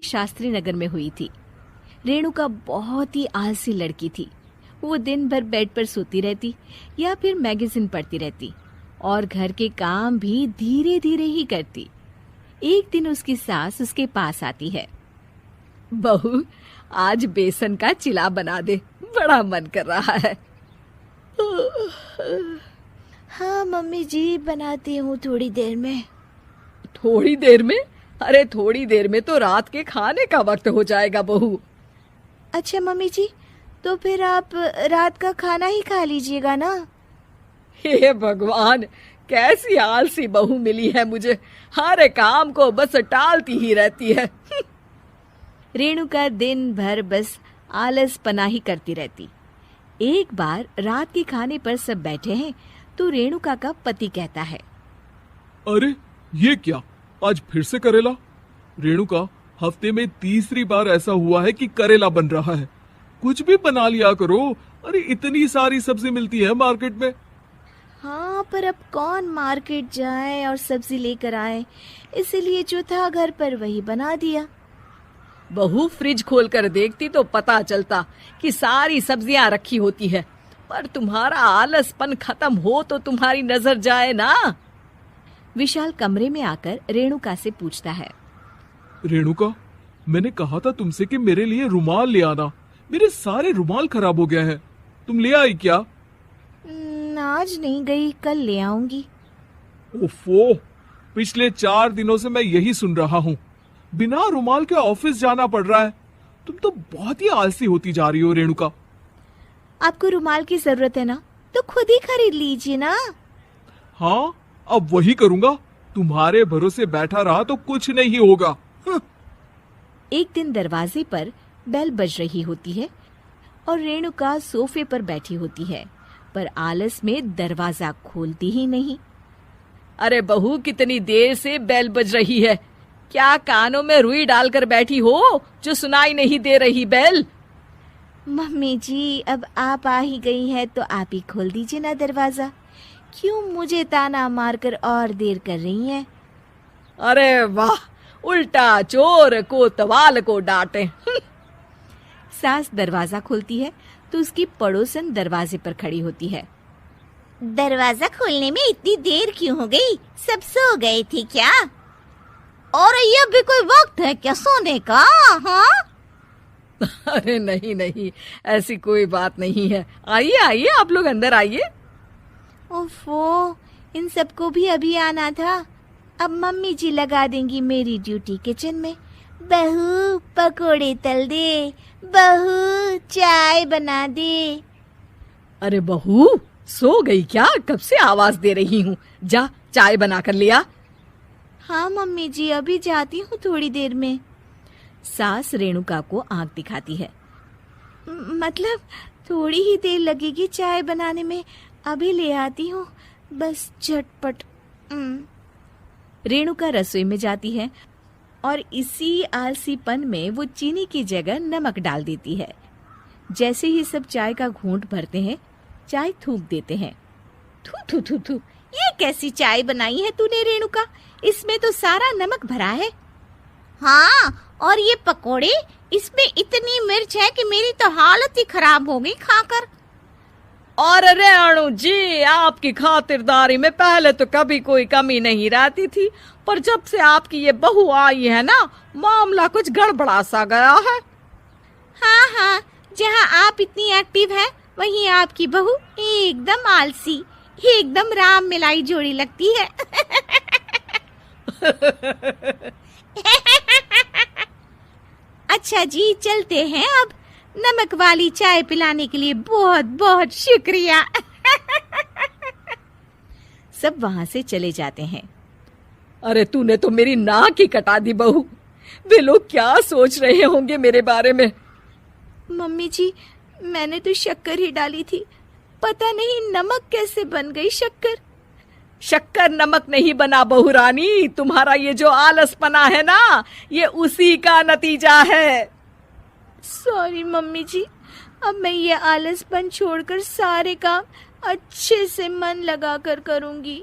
शास्त्री नगर में हुई थी। रेणुका बहुत ही आलसी लड़की थी। वो दिन भर बेड पर सोती रहती या फिर मैगजीन पढ़ती रहती और घर के काम भी धीरे धीरे ही करती। एक दिन उसकी सास उसके पास आती है। बहू, आज बेसन का चिला बना दे, बड़ा मन कर रहा है। हाँ मम्मी जी, बनाती हूँ थोड़ी देर में। थोड़ी देर में? अरे थोड़ी देर में तो रात के खाने का वक्त हो जाएगा बहू। अच्छा मम्मी जी, तो फिर आप रात का खाना ही खा लीजिएगा ना। हे भगवान, कैसी आलसी बहू मिली है मुझे, हर काम को बस टालती ही रहती है। रेणुका दिन भर बस आलस पना ही करती रहती। एक बार रात के खाने पर सब बैठे हैं तो रेणुका का पति कहता है, अरे ये क्या, आज फिर से करेला? रेणुका, हफ्ते में तीसरी बार ऐसा हुआ है कि करेला बन रहा है। कुछ भी बना लिया करो। अरे इतनी सारी सब्जी मिलती है मार्केट में। हाँ, पर अब कौन मार्केट जाए और सब्जी लेकर आए, इसलिए जो था घर पर वही बना दिया। बहू, फ्रिज खोल कर देखती तो पता चलता कि सारी सब्जियां रखी होती है, पर तुम्हारा आलसपन खत्म हो तो तुम्हारी नजर जाए ना। विशाल कमरे में आकर रेणुका से पूछता है, रेणुका, मैंने कहा था तुमसे कि मेरे लिए रुमाल ले आना। मेरे सारे रुमाल खराब हो गए हैं। तुम ले आई क्या? आज नहीं गई, कल ले आऊंगी। ओफो, पिछले 4 दिनों से मैं यही सुन रहा हूँ। बिना रुमाल के ऑफिस जाना पड़ रहा है। तुम तो बहुत ही आलसी होती जा रही हो रेणुका। आपको रुमाल की जरूरत है ना, तो खुद ही खरीद लीजिए ना। हाँ, अब वही करूंगा। तुम्हारे भरोसे बैठा रहा तो कुछ नहीं होगा। एक दिन दरवाजे पर बेल बज रही होती है और रेणुका सोफे पर बैठी होती है, पर आलस में दरवाजा खोलती ही नहीं। अरे बहू, कितनी देर से बेल बज रही है? क्या कानों में रुई डालकर बैठी हो जो सुनाई नहीं दे रही बेल? मम्मी जी, अब आप आ ही गई हैं तो आप ही खोल दीजिए ना दरवाजा। क्यों मुझे ताना मारकर और देर कर रही हैं? अरे वाह, उल्टा चोर को तवाल को डांटे। सास दरवाजा खोलती है तो उसकी पड़ोसन दरवाजे पर खड़ी होती है। दरवाजा खोलने में इतनी देर क्यों हो गई? सब सो गए थे क्या? और ये भी कोई वक्त है क्या सोने का? हाँ? अरे नहीं नहीं, ऐसी कोई बात नहीं है। आइए आइए, आप लोग अंदर आइए। ओफो, इन सबको भी अभी आना था। अब मम्मी जी लगा देंगी मेरी ड्यूटी किचन में। बहू पकोड़े तल दे, बहू चाय बना दे। अरे बहू, सो गई क्या? कब से आवाज दे रही हूँ, जा चाय बना कर लिया। हाँ मम्मी जी, अभी जाती हूँ थोड़ी देर में। सास रेणुका को आंख दिखाती है। मतलब थोड़ी ही देर लगेगी चाय बनाने में, अभी ले आती हूँ, बस झटपट। रेणुका रसोई में जाती है और इसी आलसीपन में वो चीनी की जगह नमक डाल देती है। जैसे ही सब चाय का घूंट भरते हैं, चाय थूक देते हैं। थू थू थू थू, ये कैसी चाय बनाई है तूने रेणुका? इसमें तो सारा नमक भरा है। हाँ, और ये पकोड़े, इसमें इतनी मिर्च है कि मेरी तो हालत ही खराब हो गई खाकर। और रेणु जी, आपकी खातिरदारी में पहले तो कभी कोई कमी नहीं रहती थी, पर जब से आपकी ये बहू आई है ना, मामला कुछ गड़बड़ा सा गया है। हाँ हाँ, जहाँ आप इतनी एक्टिव हैं, वहीं आपकी बहू एकदम आलसी, एकदम राम मिलाई जोड़ी लगती है। अच्छा जी, चलते हैं अब। नमक वाली चाय पिलाने के लिए बहुत बहुत शुक्रिया। सब वहां से चले जाते हैं। अरे तूने तो मेरी नाक ही कटा दी बहू। वे लोग क्या सोच रहे होंगे मेरे बारे में? मम्मी जी, मैंने तो शक्कर ही डाली थी, पता नहीं नमक कैसे बन गई शक्कर। शक्कर नमक नहीं बना बहू रानी, तुम्हारा ये जो आलसपना है ना, ये उसी का नतीजा है। सॉरी मम्मी जी, अब मैं ये आलसपन छोड़कर सारे काम अच्छे से मन लगाकर करूंगी।